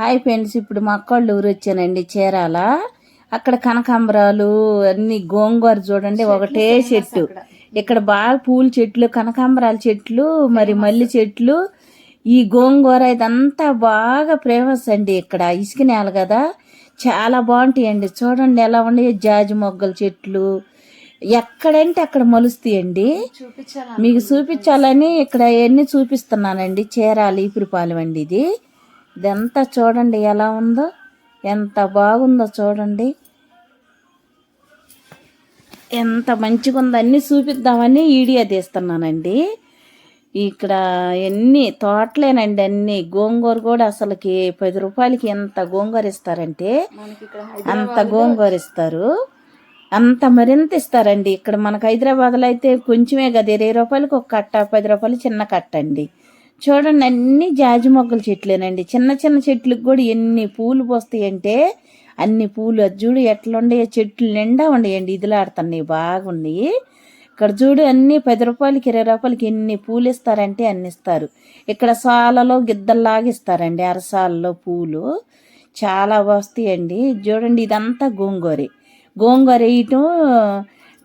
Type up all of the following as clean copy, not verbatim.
Hi friends, ఇప్పుడు మా అక్కోళ్ళ ఊరు వచ్చానండి చీరాల. అక్కడ కనకాంబరాలు అన్ని గోంగూర చూడండి, ఒకటే చెట్టు. ఇక్కడ బాగా పూల చెట్లు, కనకాంబరాల చెట్లు, మరి మల్లి చెట్లు, ఈ గోంగూర ఇదంతా బాగా ఫేమస్ అండి. ఇక్కడ ఇసుక నేల కదా, చాలా బాగుంటాయండి. చూడండి ఎలా ఉన్నాయి జాజి మొగ్గల చెట్లు, ఎక్కడంటే అక్కడ మలుస్తాయండి. మీకు చూపించాలని ఇక్కడ ఎన్ని చూపిస్తున్నానండి. చీరాల ఈపురపాలెం అండి ఇది. ఇదంతా చూడండి ఎలా ఉందో, ఎంత బాగుందో చూడండి, ఎంత మంచిగా ఉందో. అన్నీ చూపిద్దామని వీడియో తీస్తున్నానండి. ఇక్కడ ఎన్ని తోటలేనండి, అన్ని గోంగూర కూడా అసలుకి 10 రూపాయలకి ఎంత గోంగూర ఇస్తారంటే అంత గోంగూర ఇస్తారు. అంత మరింత ఇస్తారండి. ఇక్కడ మనకు హైదరాబాద్లో అయితే కొంచెమే కదా, 20 రూపాయలకి ఒక కట్ట, 10 రూపాయలు చిన్న కట్ట అండి. చూడండి అన్ని జాజి మొగ్గల చెట్లేనండి. చిన్న చిన్న చెట్లకు కూడా ఎన్ని పూలు పోస్తాయంటే అన్ని పూలు. అది చూడు ఎట్లా ఉండేవి, చెట్లు నిండా ఉండేయండి, ఇదిలాడుతున్నాయి, బాగున్నాయి. ఇక్కడ చూడు అన్ని 10 రూపాయలకి 20 రూపాయలకి ఎన్ని పూలు ఇస్తారంటే అన్ని ఇస్తారు. ఇక్కడ సాలలో గిద్దల్లాగా ఇస్తారండి, అరసాలలో పూలు చాలా వస్తాయండి. చూడండి ఇదంతా గోంగూర వేయటం,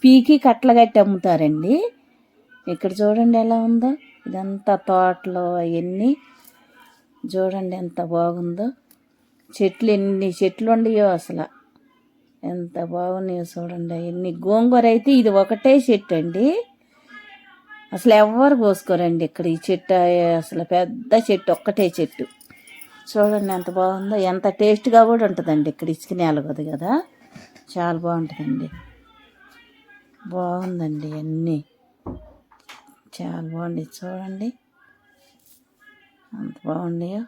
పీకి కట్టలు కట్టి అమ్ముతారండి. ఇక్కడ చూడండి ఎలా ఉందో, ఇదంతా తోటలో అవన్నీ చూడండి ఎంత బాగుందో. చెట్లు ఎన్ని చెట్లు ఉండయో అసలు, ఎంత బాగున్నాయో చూడండి. అవన్నీ గోంగూర అయితే ఇది ఒకటే చెట్టు అండి, అసలు ఎవ్వరు కోసుకోరండి ఇక్కడ. ఈ చెట్టు అసలు పెద్ద చెట్టు, ఒక్కటే చెట్టు. చూడండి ఎంత బాగుందో, ఎంత టేస్ట్గా కూడా ఉంటుందండి. ఇక్కడ ఇసుక నేల కదా, చాలా బాగుంటుందండి. బాగుందండి, అన్నీ చాలా బాగుంది. చూడండి అంత బాగున్నాయో,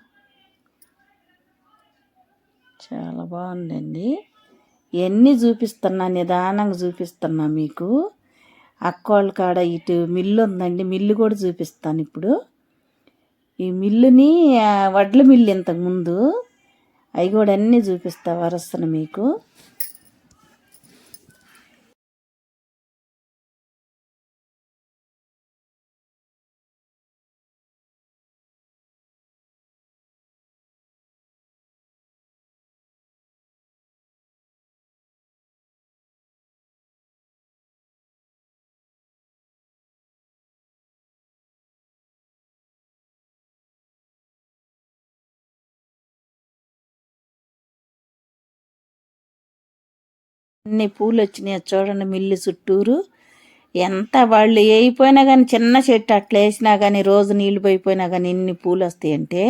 చాలా బాగుందండి. ఇవన్నీ చూపిస్తున్నా, నిదానంగా చూపిస్తున్నా మీకు. అక్కోళ్ళ కాడ ఇటు మిల్లు ఉందండి, మిల్లు కూడా చూపిస్తాను ఇప్పుడు. ఈ మిల్లుని వడ్ల మిల్లు ఇంతకుముందు, అవి కూడా అన్నీ చూపిస్తా వరుసన మీకు. అన్ని పూలు వచ్చినాయి చూడండి మిల్లు చుట్టూరు. ఎంత వాళ్ళు వేయిపోయినా కానీ, చిన్న చెట్టు అట్లా వేసినా కానీ, రోజు నీళ్ళు పోయిపోయినా కానీ ఎన్ని పూలు వస్తాయంటే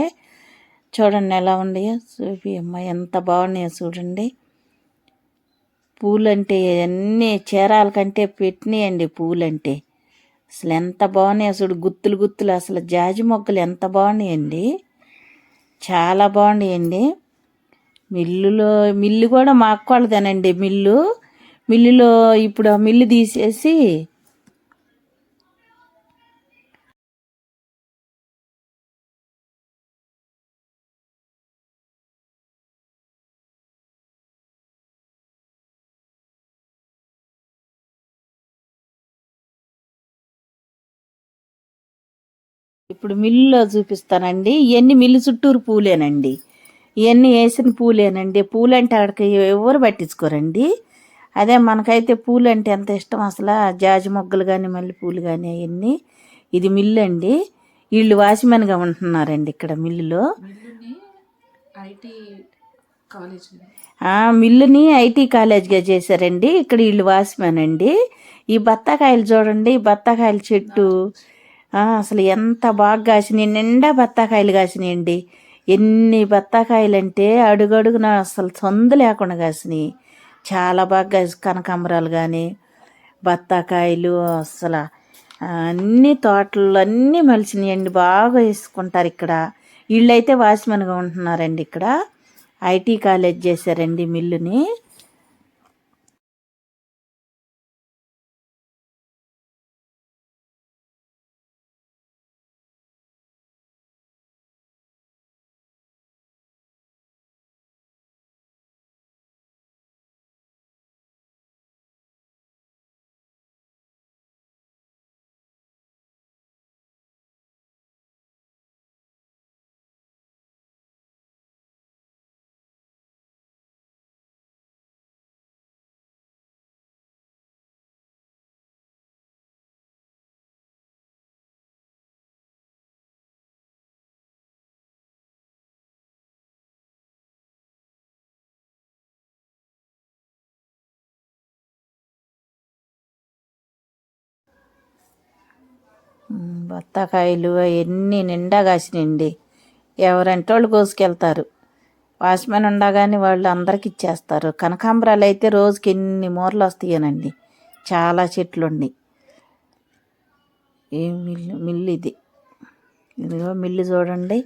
చూడండి ఎలా ఉన్నాయో. చూపి అమ్మ ఎంత బాగున్నాయో చూడండి. పూలంటే అన్నీ చీరాల కంటే పెట్టినాయండి పూలంటే. అసలు ఎంత బాగున్నాయో చూడు, గుత్తులు గుత్తులు. అసలు జాజి మొగ్గలు ఎంత బాగున్నాయండి, చాలా బాగున్నాయండి. మిల్లు కూడా మా అక్కోళ్ళదేనండి మిల్లులో ఇప్పుడు ఆ మిల్లు తీసేసి ఇప్పుడు మిల్లులో చూపిస్తానండి. ఇవన్నీ మిల్లు చుట్టూరు పూలేనండి, ఇవన్నీ వేసిన పూలేనండి. పూలంటే అక్కడికి ఎవరు పట్టించుకోరండి. అదే మనకైతే పూలు అంటే ఎంత ఇష్టం అసలు, జాజి మొగ్గలు కానీ మల్లె పూలు కానీ అవన్నీ. ఇది మిల్లు అండి, వీళ్ళు వాచ్మెన్గా ఉంటున్నారండి ఇక్కడ మిల్లులో. మిల్లుని ఐటీ కాలేజ్గా చేశారండి. ఇక్కడ వీళ్ళు వాచ్మెన్ అండి. ఈ బత్తాకాయలు చూడండి, బత్తాకాయల చెట్టు అసలు ఎంత బాగా కాసినాయి, నిండా బత్తాకాయలు కాసినాయండి. ఎన్ని బత్తాకాయలు అంటే అడుగడుగున అసలు సందు లేకుండా కాసినాయి, చాలా బాగా కాసి. కనకాంబరాలు కానీ బత్తాకాయలు అసలు అన్ని తోటలు అన్నీ మలిసినాయండి, బాగా వేసుకుంటారు ఇక్కడ. వీళ్ళైతే వాచ్మెన్గా ఉంటున్నారండి ఇక్కడ. ఐటీ కాలేజ్ చేశారండి మిల్లుని. బత్తాకాయలు అవన్నీ నిండా కాసినాయండి. ఎవరంటే వాళ్ళు కోసుకెళ్తారు. వాచ్మెన్ ఉండగానే వాళ్ళు అందరికి ఇచ్చేస్తారు. కనకాంబరాలు అయితే రోజుకి ఎన్ని మూరలు వస్తాయనండి. చాలా చెట్లు ఉన్నాయి. ఏ మిల్లు ఇది. ఇదిగో మిల్లు చూడండి.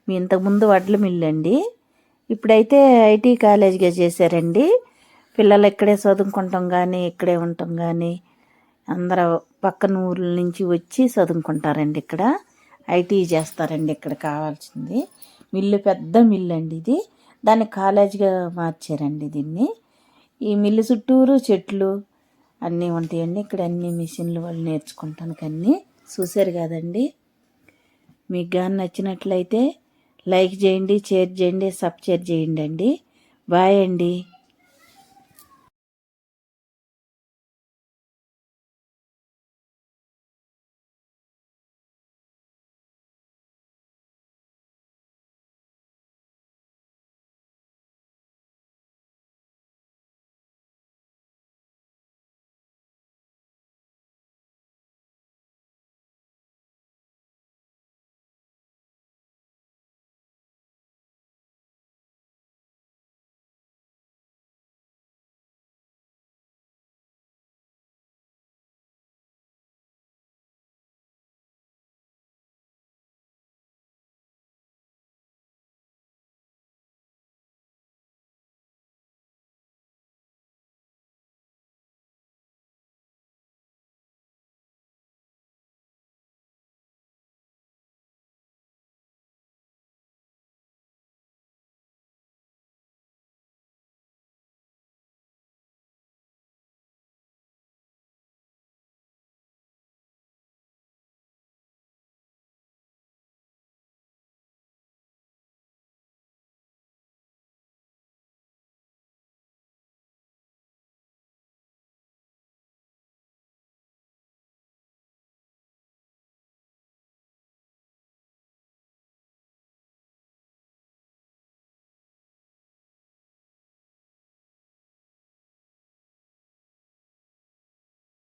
మీ ఇంతకుముందు వడ్ల మిల్లు అండి. ఇప్పుడైతే ఐటీ కాలేజీగా చేశారండి. పిల్లలు ఇక్కడే చదువుకుంటాం కానీ ఇక్కడే ఉంటాం కానీ అందరూ పక్కన ఊర్ల నుంచి వచ్చి చదువుకుంటారండి. ఇక్కడ ఐటీ చేస్తారండి. ఇక్కడ కావాల్సింది మిల్లు, పెద్ద మిల్లు అండి ఇది. దాన్ని కాలేజీగా మార్చారండి దీన్ని. ఈ మిల్లు చుట్టూరు చెట్లు అన్నీ ఉంటాయండి. ఇక్కడ అన్ని మిషన్లు వాళ్ళు నేర్చుకుంటానికి అన్నీ చూశారు కదండి. మీకు కానీ నచ్చినట్లయితే లైక్ చేయండి, షేర్ చేయండి, సబ్స్క్రైబ్ చేయండి అండి. బాయ్ అండి.